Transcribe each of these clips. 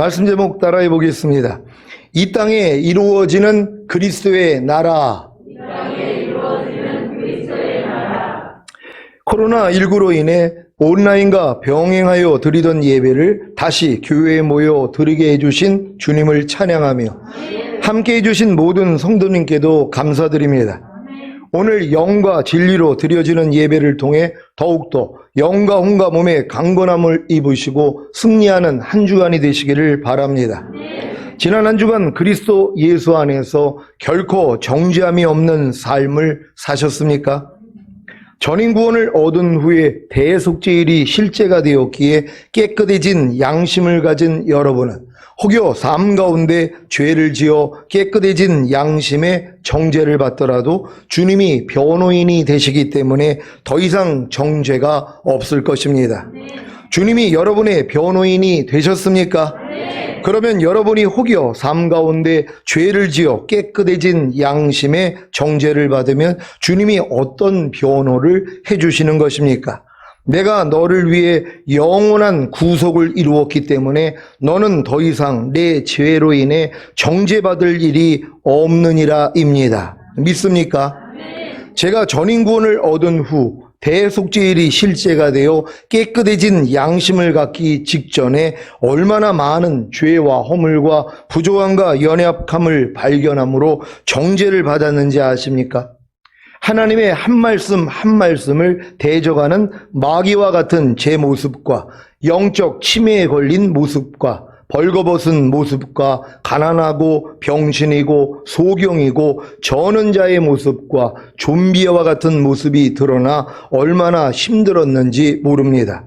말씀 제목 따라해 보겠습니다. 이 땅에 이루어지는 그리스도의 나라. 코로나19로 인해 온라인과 병행하여 드리던 예배를 다시 교회에 모여 드리게 해주신 주님을 찬양하며 함께 해주신 모든 성도님께도 감사드립니다. 오늘 영과 진리로 드려지는 예배를 통해 더욱더 영과 혼과 몸의 강건함을 입으시고 승리하는 한 주간이 되시기를 바랍니다. 지난 한 주간 그리스도 예수 안에서 결코 정죄함이 없는 삶을 사셨습니까? 전인 구원을 얻은 후에 대속죄일이 실제가 되었기에 깨끗해진 양심을 가진 여러분은 혹여 삶 가운데 죄를 지어 깨끗해진 양심의 정죄를 받더라도 주님이 변호인이 되시기 때문에 더 이상 정죄가 없을 것입니다. 주님이 여러분의 변호인이 되셨습니까? 그러면 여러분이 혹여 삶 가운데 죄를 지어 깨끗해진 양심의 정죄를 받으면 주님이 어떤 변호를 해주시는 것입니까? 내가 너를 위해 영원한 구속을 이루었기 때문에 너는 더 이상 내 죄로 인해 정죄받을 일이 없느니라입니다. 믿습니까? 제가 전인 구원을 얻은 후 대속죄일이 실제가 되어 깨끗해진 양심을 갖기 직전에 얼마나 많은 죄와 허물과 부조함과 연약함을 발견함으로 정죄를 받았는지 아십니까? 하나님의 한 말씀 한 말씀을 대적하는 마귀와 같은 제 모습과 영적 치매에 걸린 모습과 벌거벗은 모습과 가난하고 병신이고 소경이고 저는 자의 모습과 좀비와 같은 모습이 드러나 얼마나 힘들었는지 모릅니다.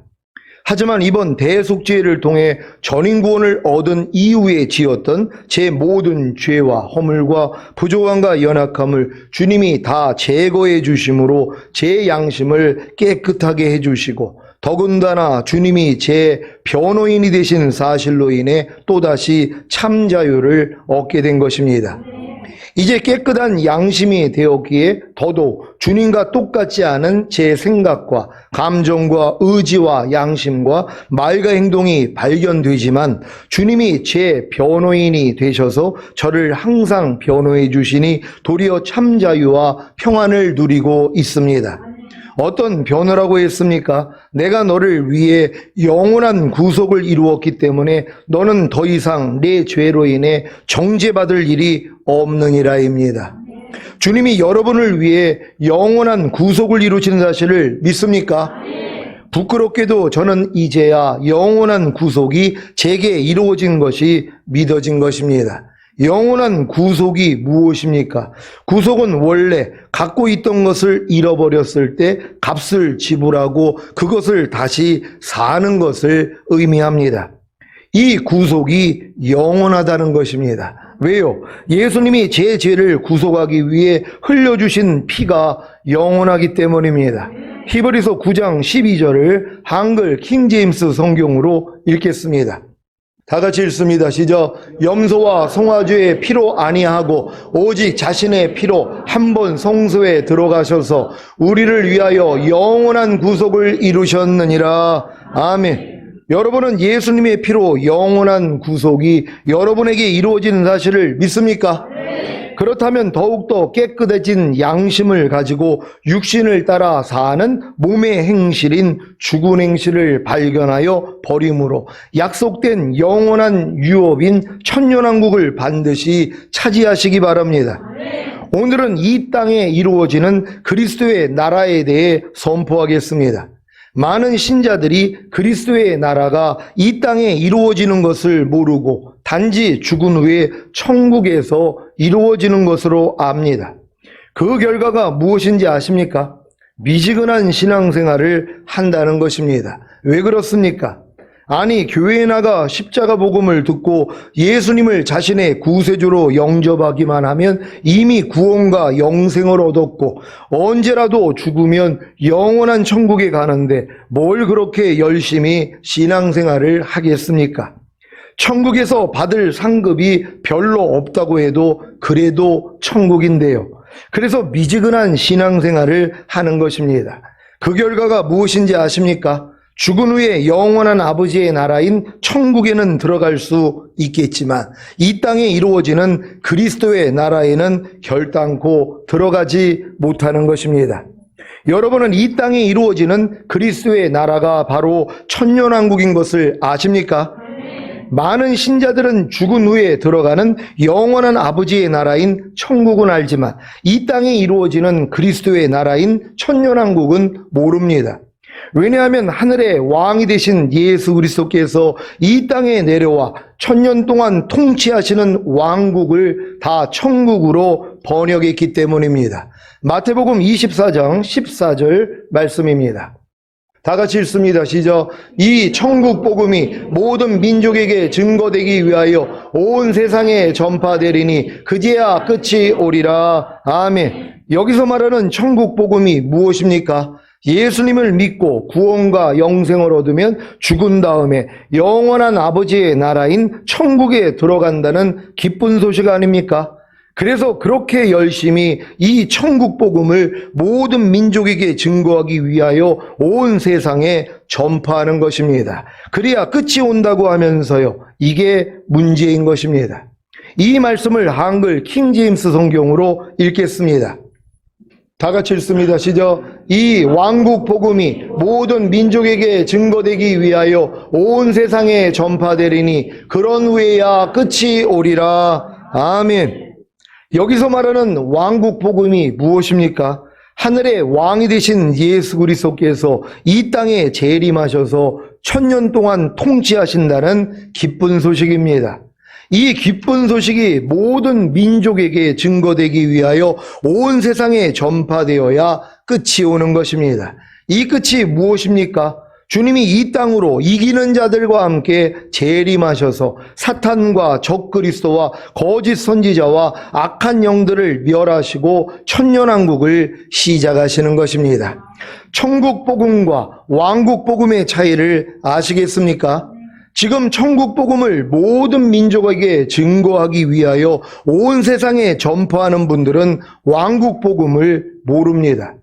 하지만 이번 대속죄를 통해 전인 구원을 얻은 이후에 지었던 제 모든 죄와 허물과 부조함과 연약함을 주님이 다 제거해 주심으로 제 양심을 깨끗하게 해주시고 더군다나 주님이 제 변호인이 되신 사실로 인해 또다시 참 자유를 얻게 된 것입니다. 이제 깨끗한 양심이 되었기에 더더욱 주님과 똑같지 않은 제 생각과 감정과 의지와 양심과 말과 행동이 발견되지만 주님이 제 변호인이 되셔서 저를 항상 변호해 주시니 도리어 참 자유와 평안을 누리고 있습니다. 어떤 변호라고 했습니까? 내가 너를 위해 영원한 구속을 이루었기 때문에 너는 더 이상 내 죄로 인해 정죄받을 일이 없느니라입니다. 주님이 여러분을 위해 영원한 구속을 이루시는 사실을 믿습니까? 부끄럽게도 저는 이제야 영원한 구속이 제게 이루어진 것이 믿어진 것입니다. 영원한 구속이 무엇입니까? 구속은 원래 갖고 있던 것을 잃어버렸을 때 값을 지불하고 그것을 다시 사는 것을 의미합니다. 이 구속이 영원하다는 것입니다. 왜요? 예수님이 제 죄를 구속하기 위해 흘려주신 피가 영원하기 때문입니다. 히브리서 9장 12절을 한글 킹제임스 성경으로 읽겠습니다. 다 같이 읽습니다. 시작. 염소와 송아지의 피로 아니하고 오직 자신의 피로 한 번 성소에 들어가셔서 우리를 위하여 영원한 구속을 이루셨느니라. 아멘. 여러분은 예수님의 피로 영원한 구속이 여러분에게 이루어지는 사실을 믿습니까? 그렇다면 더욱더 깨끗해진 양심을 가지고 육신을 따라 사는 몸의 행실인 죽은 행실을 발견하여 버림으로 약속된 영원한 유업인 천년왕국을 반드시 차지하시기 바랍니다. 오늘은 이 땅에 이루어지는 그리스도의 나라에 대해 선포하겠습니다. 많은 신자들이 그리스도의 나라가 이 땅에 이루어지는 것을 모르고 단지 죽은 후에 천국에서 이루어지는 것으로 압니다. 그 결과가 무엇인지 아십니까? 미지근한 신앙생활을 한다는 것입니다. 왜 그렇습니까? 아니, 교회에 나가 십자가 복음을 듣고 예수님을 자신의 구세주로 영접하기만 하면 이미 구원과 영생을 얻었고 언제라도 죽으면 영원한 천국에 가는데 뭘 그렇게 열심히 신앙생활을 하겠습니까? 천국에서 받을 상급이 별로 없다고 해도 그래도 천국인데요. 그래서 미지근한 신앙생활을 하는 것입니다. 그 결과가 무엇인지 아십니까? 죽은 후에 영원한 아버지의 나라인 천국에는 들어갈 수 있겠지만 이 땅에 이루어지는 그리스도의 나라에는 결단코 들어가지 못하는 것입니다. 여러분은 이 땅에 이루어지는 그리스도의 나라가 바로 천년왕국인 것을 아십니까? 많은 신자들은 죽은 후에 들어가는 영원한 아버지의 나라인 천국은 알지만 이 땅에 이루어지는 그리스도의 나라인 천년왕국은 모릅니다. 왜냐하면 하늘의 왕이 되신 예수 그리스도께서 이 땅에 내려와 천년 동안 통치하시는 왕국을 다 천국으로 번역했기 때문입니다. 마태복음 24장 14절 말씀입니다. 다 같이 읽습니다. 시작. 이 천국 복음이 모든 민족에게 증거되기 위하여 온 세상에 전파되리니 그제야 끝이 오리라. 아멘. 여기서 말하는 천국 복음이 무엇입니까? 예수님을 믿고 구원과 영생을 얻으면 죽은 다음에 영원한 아버지의 나라인 천국에 들어간다는 기쁜 소식 아닙니까? 그래서 그렇게 열심히 이 천국 복음을 모든 민족에게 증거하기 위하여 온 세상에 전파하는 것입니다. 그래야 끝이 온다고 하면서요. 이게 문제인 것입니다. 이 말씀을 한글 킹제임스 성경으로 읽겠습니다. 다 같이 읽습니다. 시작. 이 왕국 복음이 모든 민족에게 증거되기 위하여 온 세상에 전파되리니 그런 후에야 끝이 오리라. 아멘. 여기서 말하는 왕국 복음이 무엇입니까? 하늘의 왕이 되신 예수 그리스도께서 이 땅에 재림하셔서 천년 동안 통치하신다는 기쁜 소식입니다. 이 기쁜 소식이 모든 민족에게 증거되기 위하여 온 세상에 전파되어야 끝이 오는 것입니다. 이 끝이 무엇입니까? 주님이 이 땅으로 이기는 자들과 함께 재림하셔서 사탄과 적그리스도와 거짓 선지자와 악한 영들을 멸하시고 천년왕국을 시작하시는 것입니다. 천국 복음과 왕국 복음의 차이를 아시겠습니까? 지금 천국 복음을 모든 민족에게 증거하기 위하여 온 세상에 전파하는 분들은 왕국 복음을 모릅니다.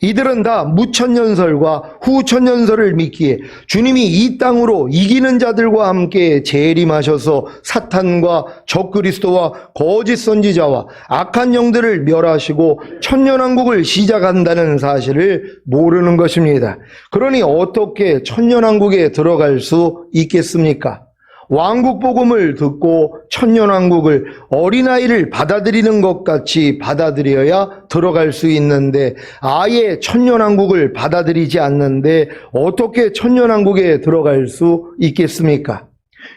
이들은 다 무천년설과 후천년설을 믿기에 주님이 이 땅으로 이기는 자들과 함께 재림하셔서 사탄과 적그리스도와 거짓 선지자와 악한 영들을 멸하시고 천년왕국을 시작한다는 사실을 모르는 것입니다. 그러니 어떻게 천년왕국에 들어갈 수 있겠습니까? 왕국 복음을 듣고 천년왕국을 어린아이를 받아들이는 것 같이 받아들여야 들어갈 수 있는데 아예 천년왕국을 받아들이지 않는데 어떻게 천년왕국에 들어갈 수 있겠습니까?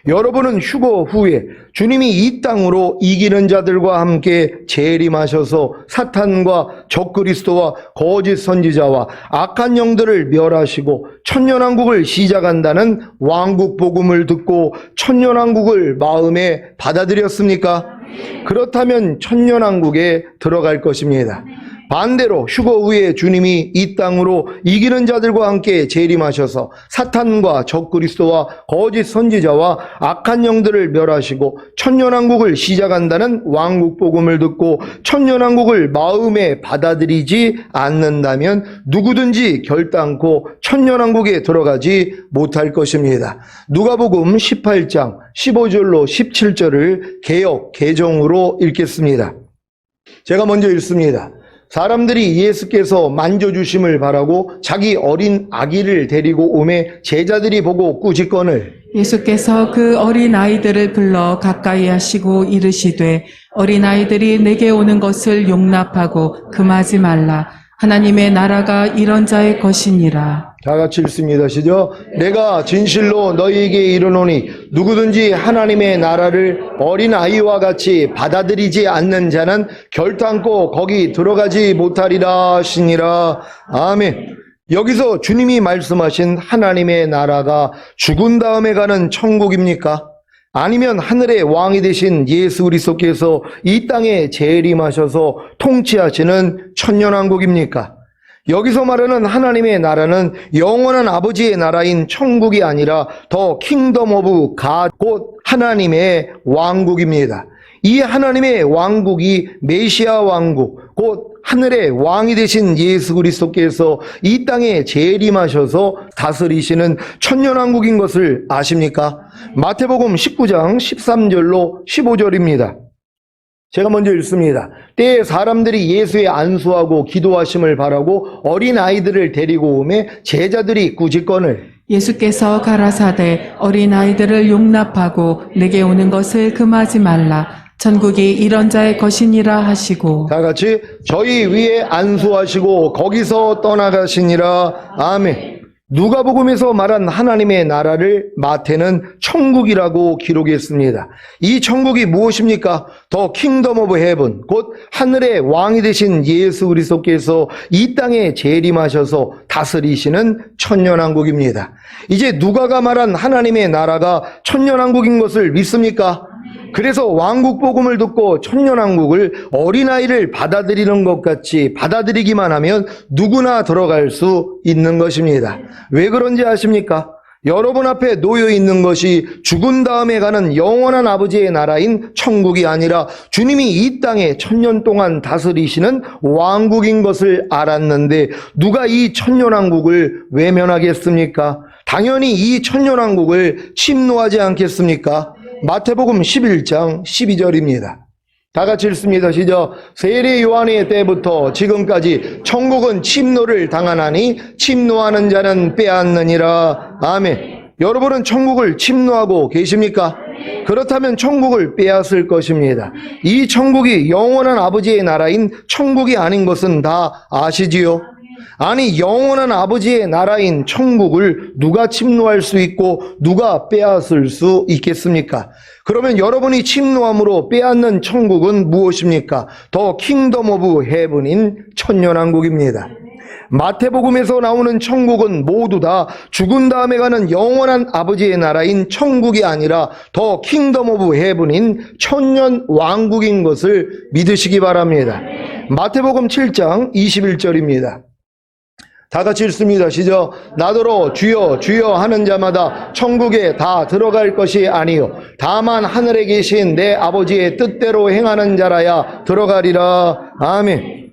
여러분은 휴거 후에 주님이 이 땅으로 이기는 자들과 함께 재림하셔서 사탄과 적그리스도와 거짓 선지자와 악한 영들을 멸하시고 천년왕국을 시작한다는 왕국 복음을 듣고 천년왕국을 마음에 받아들였습니까? 그렇다면 천년왕국에 들어갈 것입니다. 반대로 휴거 후에 주님이 이 땅으로 이기는 자들과 함께 재림하셔서 사탄과 적그리스도와 거짓 선지자와 악한 영들을 멸하시고 천년왕국을 시작한다는 왕국 복음을 듣고 천년왕국을 마음에 받아들이지 않는다면 누구든지 결단코 천년왕국에 들어가지 못할 것입니다. 누가복음 18장 15절로 17절을 개역 개정으로 읽겠습니다. 제가 먼저 읽습니다. 사람들이 예수께서 만져주심을 바라고 자기 어린 아기를 데리고 오매 제자들이 보고 꾸짖거늘 예수께서 그 어린 아이들을 불러 가까이 하시고 이르시되 어린 아이들이 내게 오는 것을 용납하고 금하지 말라. 하나님의 나라가 이런 자의 것이니라. 다 같이 읽습니다. 시작. 내가 진실로 너희에게 이르노니 누구든지 하나님의 나라를 어린아이와 같이 받아들이지 않는 자는 결단코 거기 들어가지 못하리라 하시니라. 아멘. 여기서 주님이 말씀하신 하나님의 나라가 죽은 다음에 가는 천국입니까? 아니면 하늘의 왕이 되신 예수 그리스도께서 이 땅에 재림하셔서 통치하시는 천년왕국입니까? 여기서 말하는 하나님의 나라는 영원한 아버지의 나라인 천국이 아니라 더 킹덤 오브 갓, 곧 하나님의 왕국입니다. 이 하나님의 왕국이 메시아 왕국, 곧 하늘의 왕이 되신 예수 그리스도께서 이 땅에 재림하셔서 다스리시는 천년왕국인 것을 아십니까? 마태복음 19장 13절로 15절입니다. 제가 먼저 읽습니다. 때에 사람들이 예수의 안수하고 기도하심을 바라고 어린 아이들을 데리고 오매 제자들이 꾸짖거늘 예수께서 가라사대 어린아이들을 용납하고 내게 오는 것을 금하지 말라. 천국이 이런 자의 것이니라 하시고 다 같이 저희 위에 안수하시고 거기서 떠나가시니라. 아멘. 누가복음에서 말한 하나님의 나라를 마태는 천국이라고 기록했습니다. 이 천국이 무엇입니까? 더 킹덤 오브 헤븐, 곧 하늘의 왕이 되신 예수 그리스도께서 이 땅에 재림하셔서 다스리시는 천년왕국입니다. 이제 누가가 말한 하나님의 나라가 천년왕국인 것을 믿습니까? 그래서 왕국 복음을 듣고 천년왕국을 어린아이를 받아들이는 것 같이 받아들이기만 하면 누구나 들어갈 수 있는 것입니다. 왜 그런지 아십니까? 여러분 앞에 놓여 있는 것이 죽은 다음에 가는 영원한 아버지의 나라인 천국이 아니라 주님이 이 땅에 천년 동안 다스리시는 왕국인 것을 알았는데 누가 이 천년왕국을 외면하겠습니까? 당연히 이 천년왕국을 침노하지 않겠습니까? 마태복음 11장 12절입니다. 다 같이 읽습니다. 시작. 세례 요한의 때부터 지금까지 천국은 침노를 당하나니 침노하는 자는 빼앗느니라. 아멘. 여러분은 천국을 침노하고 계십니까? 그렇다면 천국을 빼앗을 것입니다. 이 천국이 영원한 아버지의 나라인 천국이 아닌 것은 다 아시지요? 아니, 영원한 아버지의 나라인 천국을 누가 침노할 수 있고 누가 빼앗을 수 있겠습니까? 그러면 여러분이 침노함으로 빼앗는 천국은 무엇입니까? 더 킹덤 오브 헤븐인 천년왕국입니다. 마태복음에서 나오는 천국은 모두 다 죽은 다음에 가는 영원한 아버지의 나라인 천국이 아니라 더 킹덤 오브 헤븐인 천년왕국인 것을 믿으시기 바랍니다. 마태복음 7장 21절입니다. 다 같이 읽습니다. 시작. 나더러 주여 주여 하는 자마다 천국에 다 들어갈 것이 아니요 다만 하늘에 계신 내 아버지의 뜻대로 행하는 자라야 들어가리라. 아멘.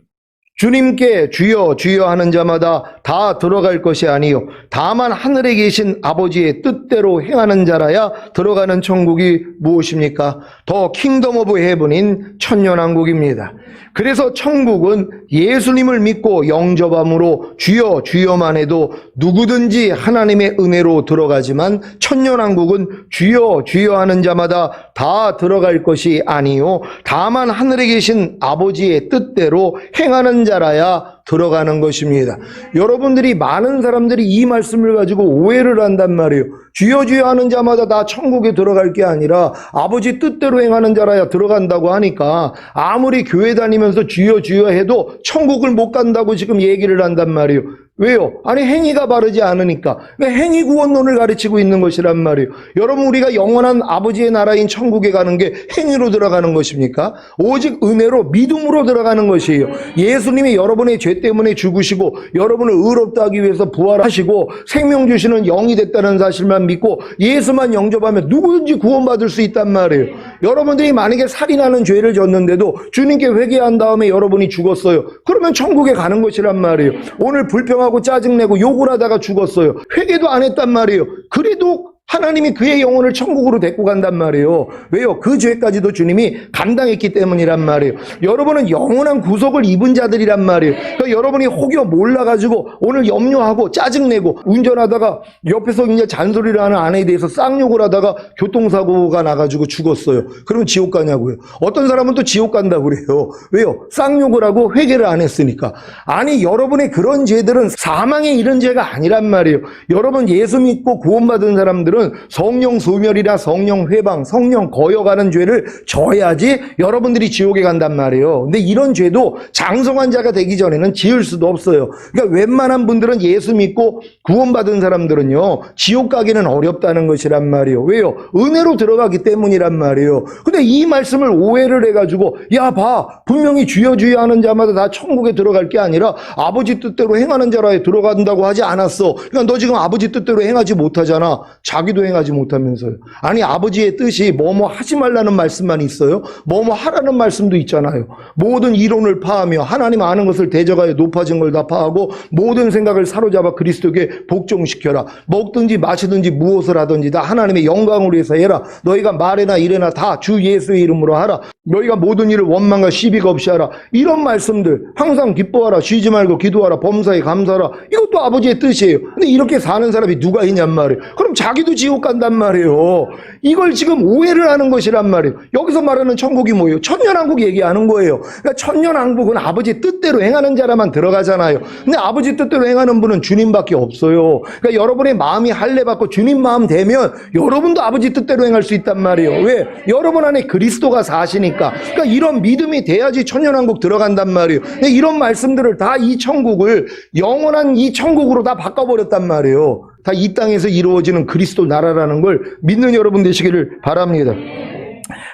주님께 주여 주여 하는 자마다 다 들어갈 것이 아니요 다만 하늘에 계신 아버지의 뜻대로 행하는 자라야 들어가는 천국이 무엇입니까? 더 킹덤 오브 헤븐인 천년왕국입니다. 그래서 천국은 예수님을 믿고 영접함으로 주여 주여만 해도 누구든지 하나님의 은혜로 들어가지만 천년왕국은 주여 주여 하는 자마다 다 들어갈 것이 아니요 다만 하늘에 계신 아버지의 뜻대로 행하는 자라야 들어가는 것입니다. 여러분들이 많은 사람들이 이 말씀을 가지고 오해를 한단 말이에요. 주여 주여 하는 자마다 다 천국에 들어갈 게 아니라 아버지 뜻대로 행하는 자라야 들어간다고 하니까 아무리 교회 다니면서 주여 주여 해도 천국을 못 간다고 지금 얘기를 한단 말이에요. 왜요? 아니 행위가 바르지 않으니까. 행위 구원론을 가르치고 있는 것이란 말이에요. 여러분 우리가 영원한 아버지의 나라인 천국에 가는 게 행위로 들어가는 것입니까? 오직 은혜로 믿음으로 들어가는 것이에요. 예수님이 여러분의 죄 때문에 죽으시고 여러분을 의롭다 하기 위해서 부활하시고 생명 주시는 영이 됐다는 사실만 믿고 예수만 영접하면 누구든지 구원받을 수 있단 말이에요. 여러분들이 만약에 살인하는 죄를 졌는데도 주님께 회개한 다음에 여러분이 죽었어요. 그러면 천국에 가는 것이란 말이에요. 오늘 불평하고 짜증내고 욕을 하다가 죽었어요. 회개도 안 했단 말이에요. 그래도 하나님이 그의 영혼을 천국으로 데리고 간단 말이에요. 왜요? 그 죄까지도 주님이 감당했기 때문이란 말이에요. 여러분은 영원한 구속을 입은 자들이란 말이에요. 그러니까 여러분이 혹여 몰라가지고 오늘 염려하고 짜증내고 운전하다가 옆에서 이제 잔소리를 하는 아내에 대해서 쌍욕을 하다가 교통사고가 나가지고 죽었어요. 그러면 지옥 가냐고요. 어떤 사람은 또 지옥 간다고 그래요. 왜요? 쌍욕을 하고 회개를 안 했으니까. 아니 여러분의 그런 죄들은 사망에 이른 죄가 아니란 말이에요. 여러분 예수 믿고 구원받은 사람들은 성령 소멸이나 성령 회방, 성령 거여가는 죄를 져야지 여러분들이 지옥에 간단 말이에요. 근데 이런 죄도 장성한 자가 되기 전에는 지을 수도 없어요. 그러니까 웬만한 분들은 예수 믿고 구원받은 사람들은요 지옥 가기는 어렵다는 것이란 말이에요. 왜요? 은혜로 들어가기 때문이란 말이에요. 근데 이 말씀을 오해를 해가지고 야 봐 분명히 주여 주여 하는 자마다 다 천국에 들어갈 게 아니라 아버지 뜻대로 행하는 자라에 들어간다고 하지 않았어. 그러니까 너 지금 아버지 뜻대로 행하지 못하잖아. 자기도 행하지 못하면서요. 아니, 아버지의 뜻이 뭐뭐 하지 말라는 말씀만 있어요? 뭐뭐 하라는 말씀도 있잖아요. 모든 이론을 파하며 하나님 아는 것을 대적하여 높아진 걸 다 파하고 모든 생각을 사로잡아 그리스도께 복종시켜라. 먹든지 마시든지 무엇을 하든지 다 하나님의 영광을 위해서 해라. 너희가 말이나 일이나 다 주 예수의 이름으로 하라. 너희가 모든 일을 원망과 시비가 없이 하라. 이런 말씀들, 항상 기뻐하라, 쉬지 말고 기도하라, 범사에 감사하라. 이것도 아버지의 뜻이에요. 근데 이렇게 사는 사람이 누가 있냔 말이에요. 그럼 자기도 지옥 간단 말이에요. 이걸 지금 오해를 하는 것이란 말이에요. 여기서 말하는 천국이 뭐예요? 천년왕국 얘기하는 거예요. 그러니까 천년왕국은 아버지 뜻대로 행하는 자라만 들어가잖아요. 근데 아버지 뜻대로 행하는 분은 주님밖에 없어요. 그러니까 여러분의 마음이 할례받고 주님 마음 되면 여러분도 아버지 뜻대로 행할 수 있단 말이에요. 왜? 여러분 안에 그리스도가 사시니까. 그러니까 이런 믿음이 돼야지 천년왕국 들어간단 말이에요. 근데 이런 말씀들을 다 이 천국을 영원한 이 천국으로 다 바꿔버렸단 말이에요. 다 이 땅에서 이루어지는 그리스도 나라라는 걸 믿는 여러분 되시기를 바랍니다.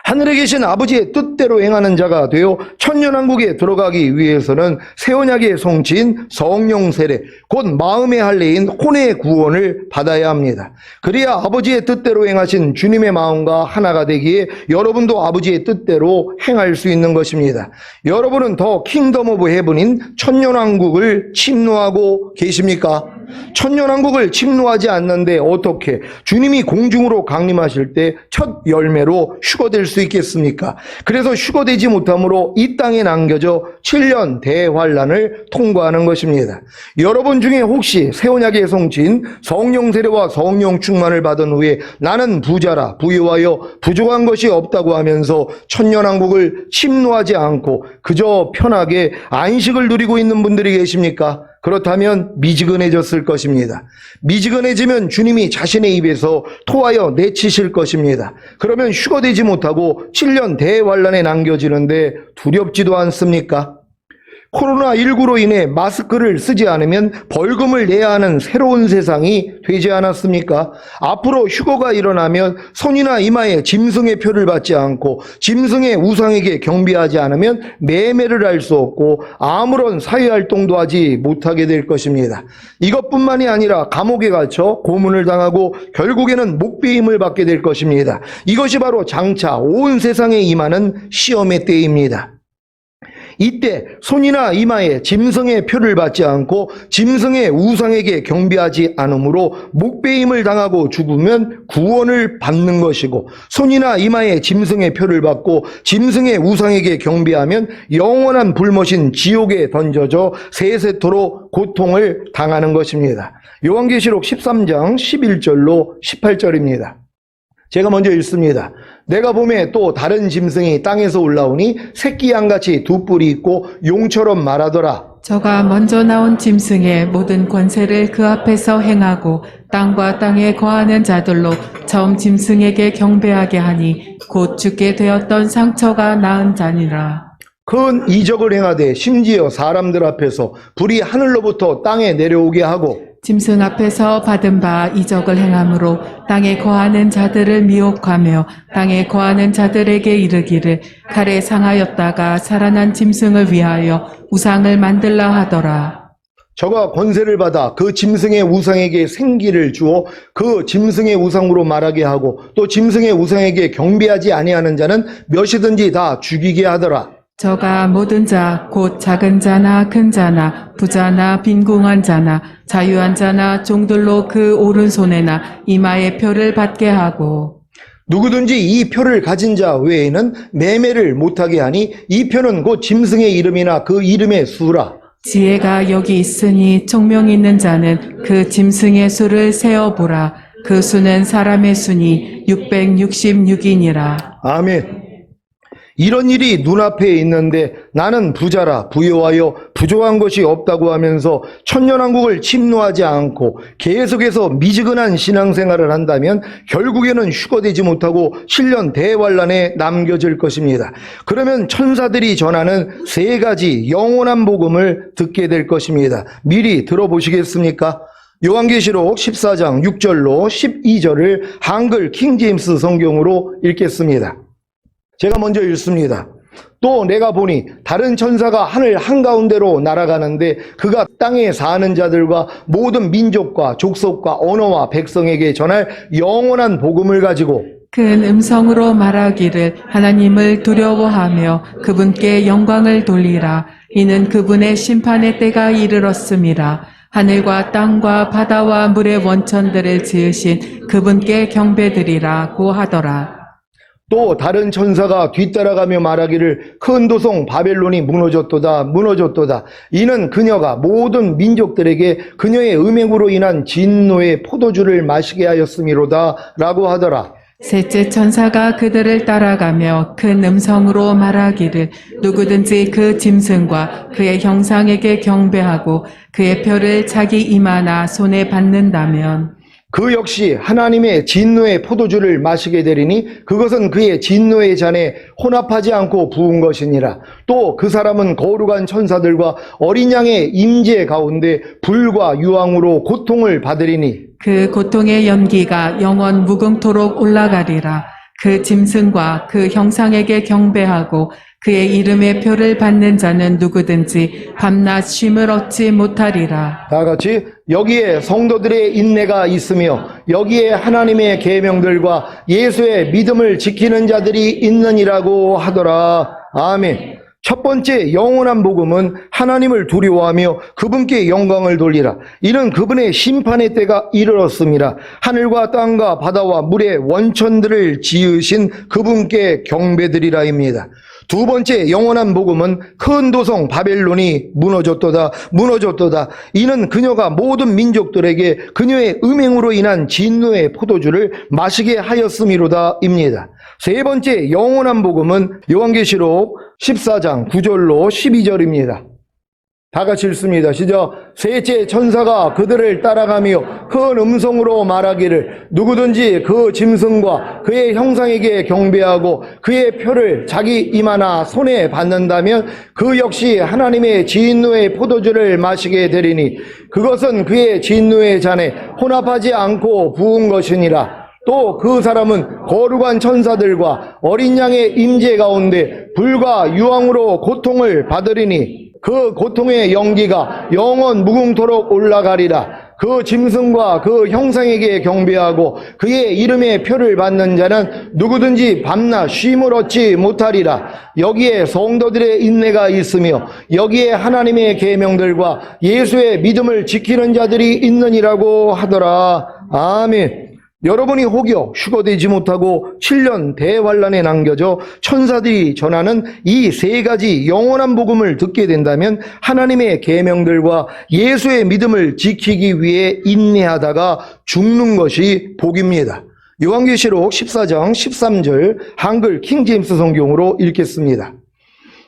하늘에 계신 아버지의 뜻대로 행하는 자가 되어 천년왕국에 들어가기 위해서는 새 언약의 성취인 성령 세례, 곧 마음의 할례인 혼의 구원을 받아야 합니다. 그래야 아버지의 뜻대로 행하신 주님의 마음과 하나가 되기에 여러분도 아버지의 뜻대로 행할 수 있는 것입니다. 여러분은 더 킹덤 오브 헤븐인 천년왕국을 침노하고 계십니까? 천년왕국을 침노하지 않는데 어떻게 주님이 공중으로 강림하실 때 첫 열매로 휴거될 수 있겠습니까? 그래서 휴거되지 못함으로 이 땅에 남겨져 7년 대환란을 통과하는 것입니다. 여러분 중에 혹시 새 언약의 성취인 성령 세례와 성령 충만을 받은 후에 나는 부자라 부유하여 부족한 것이 없다고 하면서 천년왕국을 침노하지 않고 그저 편하게 안식을 누리고 있는 분들이 계십니까? 그렇다면 미지근해졌을 것입니다. 미지근해지면 주님이 자신의 입에서 토하여 내치실 것입니다. 그러면 휴거되지 못하고 7년 대환란에 남겨지는데 두렵지도 않습니까? 코로나19로 인해 마스크를 쓰지 않으면 벌금을 내야 하는 새로운 세상이 되지 않았습니까? 앞으로 휴거가 일어나면 손이나 이마에 짐승의 표를 받지 않고 짐승의 우상에게 경배하지 않으면 매매를 할 수 없고 아무런 사회활동도 하지 못하게 될 것입니다. 이것뿐만이 아니라 감옥에 갇혀 고문을 당하고 결국에는 목배임을 받게 될 것입니다. 이것이 바로 장차 온 세상에 임하는 시험의 때입니다. 이때 손이나 이마에 짐승의 표를 받지 않고 짐승의 우상에게 경배하지 않으므로 목배임을 당하고 죽으면 구원을 받는 것이고 손이나 이마에 짐승의 표를 받고 짐승의 우상에게 경배하면 영원한 불못인 지옥에 던져져 세세토록 고통을 당하는 것입니다. 요한계시록 13장 11절로 18절입니다. 제가 먼저 읽습니다. 내가 보매 또 다른 짐승이 땅에서 올라오니 새끼 양같이 두 뿔이 있고 용처럼 말하더라. 저가 먼저 나온 짐승의 모든 권세를 그 앞에서 행하고 땅과 땅에 거하는 자들로 처음 짐승에게 경배하게 하니 곧 죽게 되었던 상처가 나은 자니라. 큰 이적을 행하되 심지어 사람들 앞에서 불이 하늘로부터 땅에 내려오게 하고 짐승 앞에서 받은 바 이적을 행함으로 땅에 거하는 자들을 미혹하며 땅에 거하는 자들에게 이르기를 칼에 상하였다가 살아난 짐승을 위하여 우상을 만들라 하더라. 저가 권세를 받아 그 짐승의 우상에게 생기를 주어 그 짐승의 우상으로 말하게 하고 또 짐승의 우상에게 경배하지 아니하는 자는 몇이든지 다 죽이게 하더라. 저가 모든 자, 곧 작은 자나 큰 자나 부자나 빈궁한 자나 자유한 자나 종들로 그 오른손에나 이마에 표를 받게 하고 누구든지 이 표를 가진 자 외에는 매매를 못하게 하니 이 표는 곧 짐승의 이름이나 그 이름의 수라. 지혜가 여기 있으니 총명 있는 자는 그 짐승의 수를 세어보라. 그 수는 사람의 수니 666이니라. 아멘. 이런 일이 눈앞에 있는데 나는 부자라 부유하여 부족한 것이 없다고 하면서 천년왕국을 침노하지 않고 계속해서 미지근한 신앙생활을 한다면 결국에는 휴거되지 못하고 7년 대환란에 남겨질 것입니다. 그러면 천사들이 전하는 세 가지 영원한 복음을 듣게 될 것입니다. 미리 들어보시겠습니까? 요한계시록 14장 6절로 12절을 한글 킹제임스 성경으로 읽겠습니다. 제가 먼저 읽습니다. 또 내가 보니 다른 천사가 하늘 한가운데로 날아가는데 그가 땅에 사는 자들과 모든 민족과 족속과 언어와 백성에게 전할 영원한 복음을 가지고 큰 음성으로 말하기를 하나님을 두려워하며 그분께 영광을 돌리라. 이는 그분의 심판의 때가 이르렀음이라. 하늘과 땅과 바다와 물의 원천들을 지으신 그분께 경배드리라고 하더라. 또 다른 천사가 뒤따라가며 말하기를 큰 도성 바벨론이 무너졌도다 무너졌도다. 이는 그녀가 모든 민족들에게 그녀의 음행으로 인한 진노의 포도주를 마시게 하였음이로다 라고 하더라. 셋째 천사가 그들을 따라가며 큰 음성으로 말하기를 누구든지 그 짐승과 그의 형상에게 경배하고 그의 표를 자기 이마나 손에 받는다면 그 역시 하나님의 진노의 포도주를 마시게 되리니 그것은 그의 진노의 잔에 혼합하지 않고 부은 것이니라. 또 그 사람은 거룩한 천사들과 어린 양의 임재 가운데 불과 유황으로 고통을 받으리니 그 고통의 연기가 영원 무궁토록 올라가리라. 그 짐승과 그 형상에게 경배하고 그의 이름의 표를 받는 자는 누구든지 밤낮 쉼을 얻지 못하리라. 다 같이 여기에 성도들의 인내가 있으며 여기에 하나님의 계명들과 예수의 믿음을 지키는 자들이 있느니라고 하더라. 아멘. 첫 번째 영원한 복음은 하나님을 두려워하며 그분께 영광을 돌리라. 이는 그분의 심판의 때가 이르렀습니다. 하늘과 땅과 바다와 물의 원천들을 지으신 그분께 경배드리라입니다. 두 번째 영원한 복음은 큰 도성 바벨론이 무너졌도다 무너졌도다. 이는 그녀가 모든 민족들에게 그녀의 음행으로 인한 진노의 포도주를 마시게 하였음이로다입니다. 세 번째 영원한 복음은 요한계시록 14장 9절로 12절입니다. 다 같이 읽습니다. 시작. 셋째 천사가 그들을 따라가며 큰 음성으로 말하기를 누구든지 그 짐승과 그의 형상에게 경배하고 그의 표를 자기 이마나 손에 받는다면 그 역시 하나님의 진노의 포도주를 마시게 되리니 그것은 그의 진노의 잔에 혼합하지 않고 부은 것이니라. 또 그 사람은 거룩한 천사들과 어린 양의 임재 가운데 불과 유황으로 고통을 받으리니 그 고통의 연기가 영원 무궁토록 올라가리라. 그 짐승과 그 형상에게 경배하고 그의 이름의 표를 받는 자는 누구든지 밤낮 쉼을 얻지 못하리라. 여기에 성도들의 인내가 있으며 여기에 하나님의 계명들과 예수의 믿음을 지키는 자들이 있느니라고 하더라. 아멘. 여러분이 혹여 휴거되지 못하고 7년 대환란에 남겨져 천사들이 전하는 이 세 가지 영원한 복음을 듣게 된다면 하나님의 계명들과 예수의 믿음을 지키기 위해 인내하다가 죽는 것이 복입니다. 요한계시록 14장 13절 한글 킹제임스 성경으로 읽겠습니다.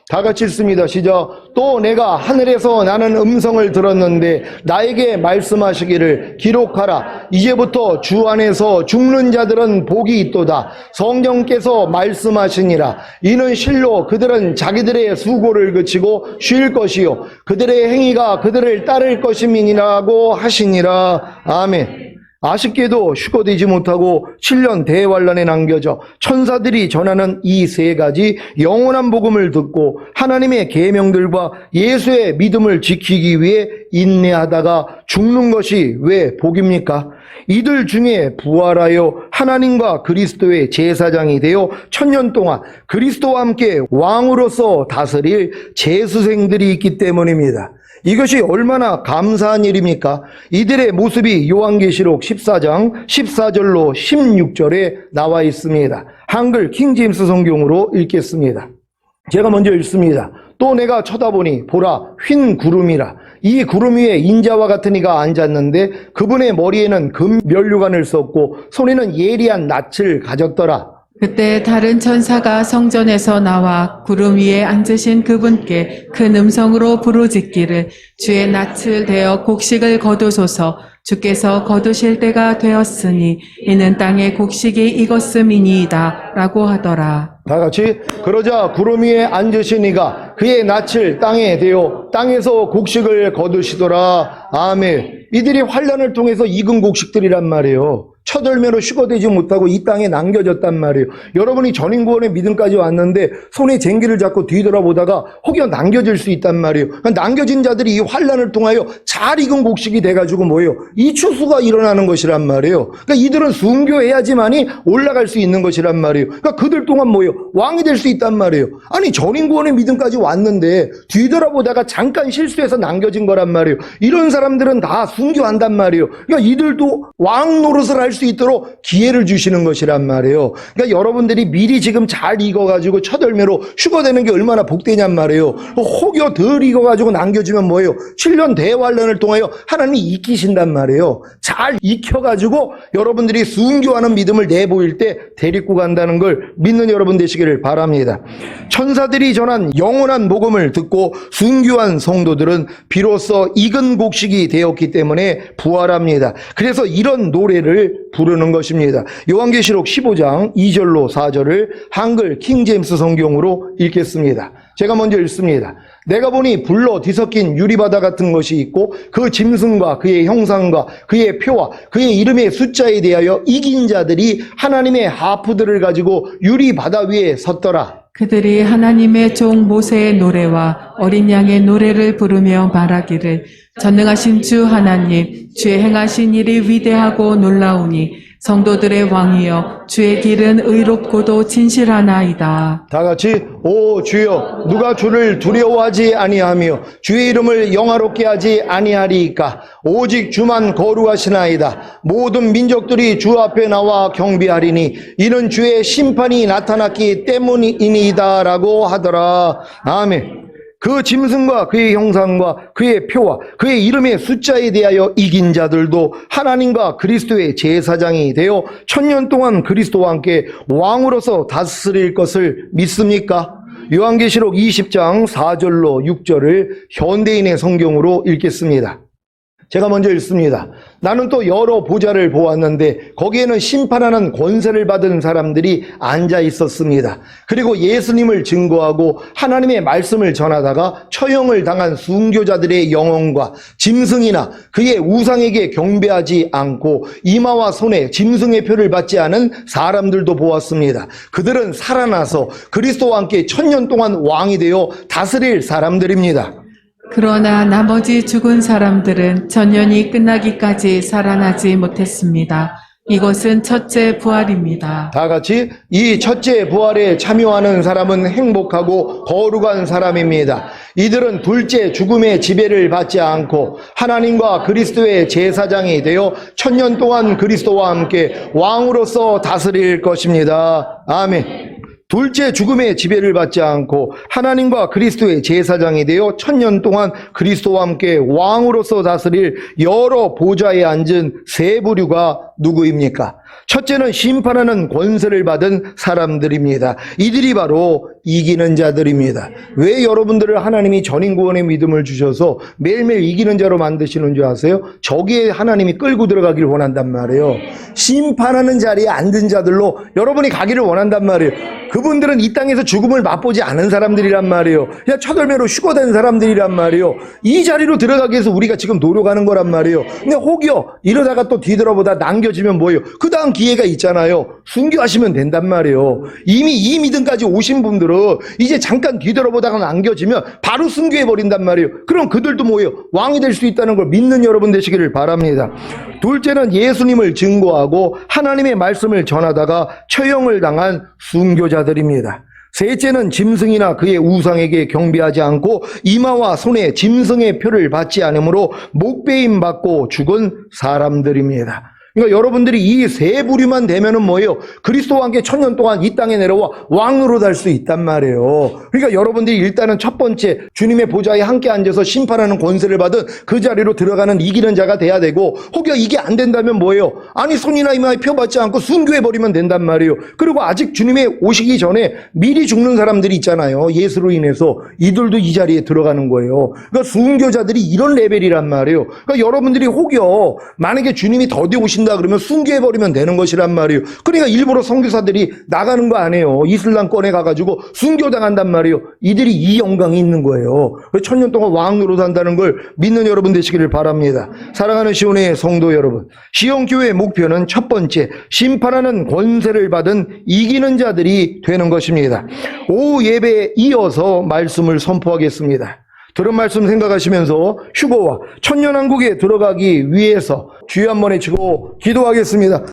다 같이 읽습니다. 시작. 또 내가 하늘에서 나는 음성을 들었는데 나에게 말씀하시기를 기록하라. 이제부터 주 안에서 죽는 자들은 복이 있도다. 성령께서 말씀하시니라. 이는 실로 그들은 자기들의 수고를 그치고 쉴 것이요 그들의 행위가 그들을 따를 것임이니라고 하시니라. 아멘. 아쉽게도 휴거되지 못하고 7년 대환란에 남겨져 천사들이 전하는 이 세 가지 영원한 복음을 듣고 하나님의 계명들과 예수의 믿음을 지키기 위해 인내하다가 죽는 것이 왜 복입니까? 이들 중에 부활하여 하나님과 그리스도의 제사장이 되어 1000년 동안 그리스도와 함께 왕으로서 다스릴 재수생들이 있기 때문입니다. 이것이 얼마나 감사한 일입니까? 이들의 모습이 요한계시록 14장 14절로 16절에 나와 있습니다. 한글 킹제임스 성경으로 읽겠습니다. 제가 먼저 읽습니다. 또 내가 쳐다보니 보라 흰 구름이라. 이 구름 위에 인자와 같은 이가 앉았는데 그분의 머리에는 금 면류관을 썼고 손에는 예리한 낫을 가졌더라. 그때 다른 천사가 성전에서 나와 구름 위에 앉으신 그분께 큰 음성으로 부르짖기를 주의 낯을 대어 곡식을 거두소서. 주께서 거두실 때가 되었으니 이는 땅의 곡식이 익었음이니이다 라고 하더라. 다 같이 그러자 구름 위에 앉으신 이가 그의 낯을 땅에 대어 땅에서 곡식을 거두시더라. 아멘. 이들이 환란을 통해서 익은 곡식들이란 말이에요. 첫 열매로 휴거되지 못하고 이 땅에 남겨졌단 말이에요. 여러분이 전인구원의 믿음까지 왔는데 손에 쟁기를 잡고 뒤돌아보다가 혹여 남겨질 수 있단 말이에요. 그러니까 남겨진 자들이 이 환난을 통하여 잘 익은 곡식이 돼가지고 뭐예요? 이 추수가 일어나는 것이란 말이에요. 그러니까 이들은 순교해야지만이 올라갈 수 있는 것이란 말이에요. 그러니까 그들 동안 뭐예요? 왕이 될 수 있단 말이에요. 아니 전인구원의 믿음까지 왔는데 뒤돌아보다가 잠깐 실수해서 남겨진 거란 말이에요. 이런 사람들은 다 순교한단 말이에요. 그러니까 이들도 왕 노릇을 할 수 있도록 기회를 주시는 것이란 말이에요. 그러니까 여러분들이 미리 지금 잘 익어가지고 첫 열매로 휴거되는 게 얼마나 복되냔 말이에요. 혹여 덜 익어가지고 남겨지면 뭐예요? 7년 대환란을 통하여 하나님이 익히신단 말이에요. 잘 익혀가지고 여러분들이 순교하는 믿음을 내보일 때 데리고 간다는 걸 믿는 여러분 되시기를 바랍니다. 천사들이 전한 영원한 복음을 듣고 순교한 성도들은 비로소 익은 곡식이 되었기 때문에 부활합니다. 그래서 이런 노래를 부르는 것입니다. 요한계시록 15장 2절로 4절을 한글 킹제임스 성경으로 읽겠습니다. 제가 먼저 읽습니다. 내가 보니 불로 뒤섞인 유리바다 같은 것이 있고 그 짐승과 그의 형상과 그의 표와 그의 이름의 숫자에 대하여 이긴 자들이 하나님의 하프들을 가지고 유리바다 위에 섰더라. 그들이 하나님의 종 모세의 노래와 어린 양의 노래를 부르며 말하기를 전능하신 주 하나님 주의 행하신 일이 위대하고 놀라우니 성도들의 왕이여 주의 길은 의롭고도 진실하나이다. 다 같이 오 주여 누가 주를 두려워하지 아니하며 주의 이름을 영화롭게 하지 아니하리이까 오직 주만 거룩하시나이다. 모든 민족들이 주 앞에 나와 경배하리니 이는 주의 심판이 나타났기 때문이니이다 라고 하더라. 아멘. 그 짐승과 그의 형상과 그의 표와 그의 이름의 숫자에 대하여 이긴 자들도 하나님과 그리스도의 제사장이 되어 1000년 동안 그리스도와 함께 왕으로서 다스릴 것을 믿습니까? 요한계시록 20장 4절로 6절을 현대인의 성경으로 읽겠습니다. 제가 먼저 읽습니다. 나는 또 여러 보좌를 보았는데 거기에는 심판하는 권세를 받은 사람들이 앉아 있었습니다. 그리고 예수님을 증거하고 하나님의 말씀을 전하다가 처형을 당한 순교자들의 영혼과 짐승이나 그의 우상에게 경배하지 않고 이마와 손에 짐승의 표를 받지 않은 사람들도 보았습니다. 그들은 살아나서 그리스도와 함께 1000년 동안 왕이 되어 다스릴 사람들입니다. 그러나 나머지 죽은 사람들은 전년이 끝나기까지 살아나지 못했습니다. 이것은 첫째 부활입니다. 다 같이 이 첫째 부활에 참여하는 사람은 행복하고 거룩한 사람입니다. 이들은 둘째 죽음의 지배를 받지 않고 하나님과 그리스도의 제사장이 되어 1000년 동안 그리스도와 함께 왕으로서 다스릴 것입니다. 아멘. 둘째 죽음의 지배를 받지 않고 하나님과 그리스도의 제사장이 되어 1000년 동안 그리스도와 함께 왕으로서 다스릴 여러 보좌에 앉은 세 부류가 누구입니까? 첫째는 심판하는 권세를 받은 사람들입니다. 이들이 바로 이기는 자들입니다. 왜 여러분들을 하나님이 전인구원의 믿음을 주셔서 매일매일 이기는 자로 만드시는 줄 아세요? 저기에 하나님이 끌고 들어가기를 원한단 말이에요. 심판하는 자리에 앉은 자들로 여러분이 가기를 원한단 말이에요. 그분들은 이 땅에서 죽음을 맛보지 않은 사람들이란 말이에요. 그냥 첫 열매로 휴거된 사람들이란 말이에요. 이 자리로 들어가기 위해서 우리가 지금 노력하는 거란 말이에요. 근데 혹여 이러다가 또 뒤돌아보다 남겨지면 뭐예요? 그 다음 기회가 있잖아요. 순교하시면 된단 말이에요. 이미 이 믿음까지 오신 분들은 이제 잠깐 뒤돌아보다가 남겨지면 바로 순교해버린단 말이에요. 그럼 그들도 뭐예요? 왕이 될 수 있다는 걸 믿는 여러분 되시기를 바랍니다. 둘째는 예수님을 증거하고 하나님의 말씀을 전하다가 처형을 당한 순교자들입니다. 셋째는 짐승이나 그의 우상에게 경배하지 않고 이마와 손에 짐승의 표를 받지 않으므로 목배임 받고 죽은 사람들입니다. 그러니까 여러분들이 이 세 부류만 되면은 뭐예요? 그리스도와 함께 1000년 동안 이 땅에 내려와 왕으로 달 수 있단 말이에요. 그러니까 여러분들이 일단은 첫 번째 주님의 보좌에 함께 앉아서 심판하는 권세를 받은 그 자리로 들어가는 이기는 자가 돼야 되고, 혹여 이게 안 된다면 뭐예요? 아니 손이나 이마에 표 받지 않고 순교해버리면 된단 말이에요. 그리고 아직 주님의 오시기 전에 미리 죽는 사람들이 있잖아요. 예수로 인해서. 이들도 이 자리에 들어가는 거예요. 그러니까 순교자들이 이런 레벨이란 말이에요. 그러니까 여러분들이 혹여 만약에 주님이 더디 오신 오신다 그러면 순교해버리면 되는 것이란 말이에요. 그러니까 일부러 선교사들이 나가는 거 아니에요. 이슬람권에 가가지고 순교당한단 말이에요. 이들이 이 영광이 있는 거예요. 천년 동안 왕 노릇한다는 걸 믿는 여러분 되시기를 바랍니다. 사랑하는 시온의 성도 여러분, 시온교회의 목표는 첫 번째, 심판하는 권세를 받은 이기는 자들이 되는 것입니다. 오후 예배에 이어서 말씀을 선포하겠습니다. 들은 말씀 생각하시면서 휴거와 천년왕국에 들어가기 위해서 주여 한번 외치고 기도하겠습니다.